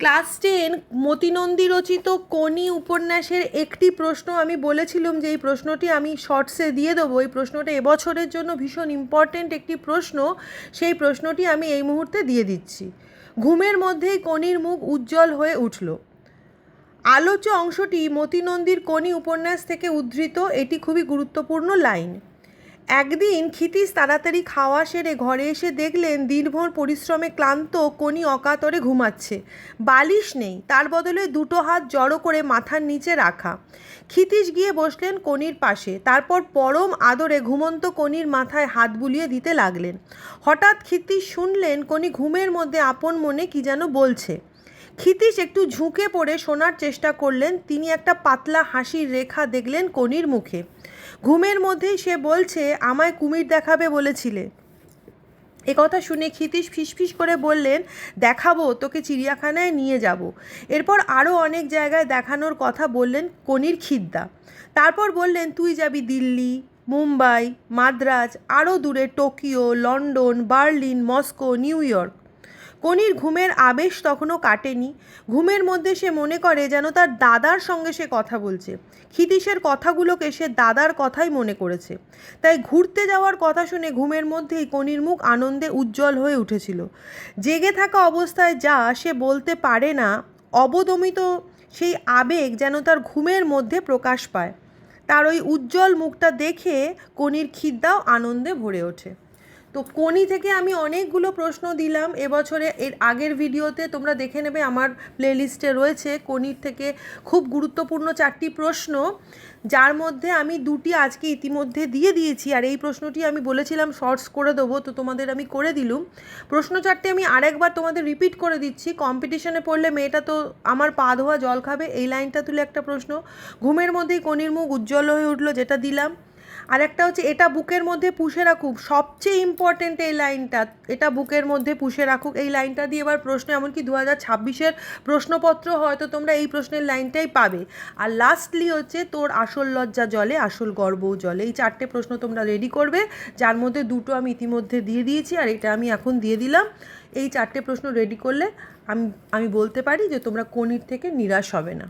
Class 10 Motinandi রচিত কোনি উপন্যাসের একটি প্রশ্ন আমি বলেছিলাম যে এই প্রশ্নটি আমি শর্টসে দিয়ে দেবো। এই প্রশ্নটা এবছরের জন্য ভীষণ ইম্পর্ট্যান্ট একটি প্রশ্ন। সেই প্রশ্নটি আমি এই মুহূর্তে দিয়ে দিচ্ছি। ঘুমের মধ্যেই কোনির মুখ উজ্জ্বল হয়ে উঠল। আলোচ্য অংশটি মতিনন্দীর কোনি উপন্যাস থেকে উদ্ধৃত। এটি খুবই গুরুত্বপূর্ণ লাইন। একদিন ক্ষিতীশ তাড়াতাড়ি খাওয়া সেরে ঘরে এসে দেখলেন দিনভর পরিশ্রমে ক্লান্ত কোনি অকাতরে ঘুমাচ্ছে। বালিশ নেই, তার বদলে দুটো হাত জড়ো করে মাথার নিচে রাখা। ক্ষিতীশ গিয়ে বসলেন কোনির পাশে, তারপর পরম আদরে ঘুমন্ত কোনির মাথায় হাত বুলিয়ে দিতে লাগলেন। হঠাৎ ক্ষিতীশ শুনলেন কোনি ঘুমের মধ্যে আপন মনে কি যেন বলছে। ক্ষিতীশ একটু ঝুঁকে পড়ে শোনার চেষ্টা করলেন। তিনি একটা পাতলা হাসির রেখা দেখলেন কোনির মুখে। ঘুমের মধ্যেই সে বলছে, আমায় কুমির দেখাবে বলেছিলে। একথা শুনে ক্ষিতীশ ফিসফিস করে বললেন, দেখাবো, তোকে চিড়িয়াখানায় নিয়ে যাব। এরপর আরও অনেক জায়গায় দেখানোর কথা বললেন কোনির খিদ্দা। তারপর বললেন, তুই যাবি দিল্লি, মুম্বাই, মাদ্রাজ, আরও দূরে Tokyo, London, Berlin, Moscow, New York. কোনির ঘুমের আবেশ তখনও কাটেনি। ঘুমের মধ্যে সে মনে করে যেন তার দাদার সঙ্গে সে কথা বলছে। ক্ষিতীশের কথাগুলোকে সে দাদার কথাই মনে করেছে। তাই ঘুরতে যাওয়ার কথা শুনে ঘুমের মধ্যেই কোনির মুখ আনন্দে উজ্জ্বল হয়ে উঠেছিল। জেগে থাকা অবস্থায় যা সে বলতে পারে না, অবদমিত সেই আবেগ যেন তার ঘুমের মধ্যে প্রকাশ পায়। তার ওই উজ্জ্বল মুখটা দেখে কোনির খিদ্দাও আনন্দে ভরে ওঠে। তো কোনি থেকে আমি অনেকগুলো প্রশ্ন দিলাম এবছরে। এর আগের ভিডিওতে তোমরা দেখে নেবে, আমার প্লেলিস্টে রয়েছে কোনির থেকে খুব গুরুত্বপূর্ণ 4টি প্রশ্ন, যার মধ্যে আমি 2টি আজকে ইতিমধ্যে দিয়ে দিয়েছি। আর এই প্রশ্নটি আমি বলেছিলাম শর্টস করে দেবো, তো তোমাদের আমি করে দিলুম। প্রশ্ন 4টি আমি আরেকবার তোমাদের রিপিট করে দিচ্ছি। কম্পিটিশনে পড়লে মেয়েটা তো আমার পা ধোয়া জল খাবে, এই লাইনটা তুলে একটা প্রশ্ন। ঘুমের মধ্যেই কোনির মুখ উজ্জ্বল হয়ে উঠলো, যেটা দিলাম। আর একটা হচ্ছে, এটা বুকের মধ্যে পুষে রাখুক, সবচেয়ে ইম্পর্টেন্ট এই লাইনটা, এটা বুকের মধ্যে পুষে রাখুক, এই লাইনটা দিয়ে এবার প্রশ্ন, এমনকি 2026-এর প্রশ্নপত্র হয়তো তোমরা এই প্রশ্নের লাইনটাই পাবে। আর লাস্টলি হচ্ছে, তোর আসল লজ্জা জলে, আসল গর্বও জলে। এই 4টে প্রশ্ন তোমরা রেডি করবে, যার মধ্যে 2টো আমি ইতিমধ্যে দিয়ে দিয়েছি আর এটা আমি এখন দিয়ে দিলাম। এই 4টে প্রশ্ন রেডি করলে আমি বলতে পারি যে তোমরা কোনির থেকে নিরাশ হবে না।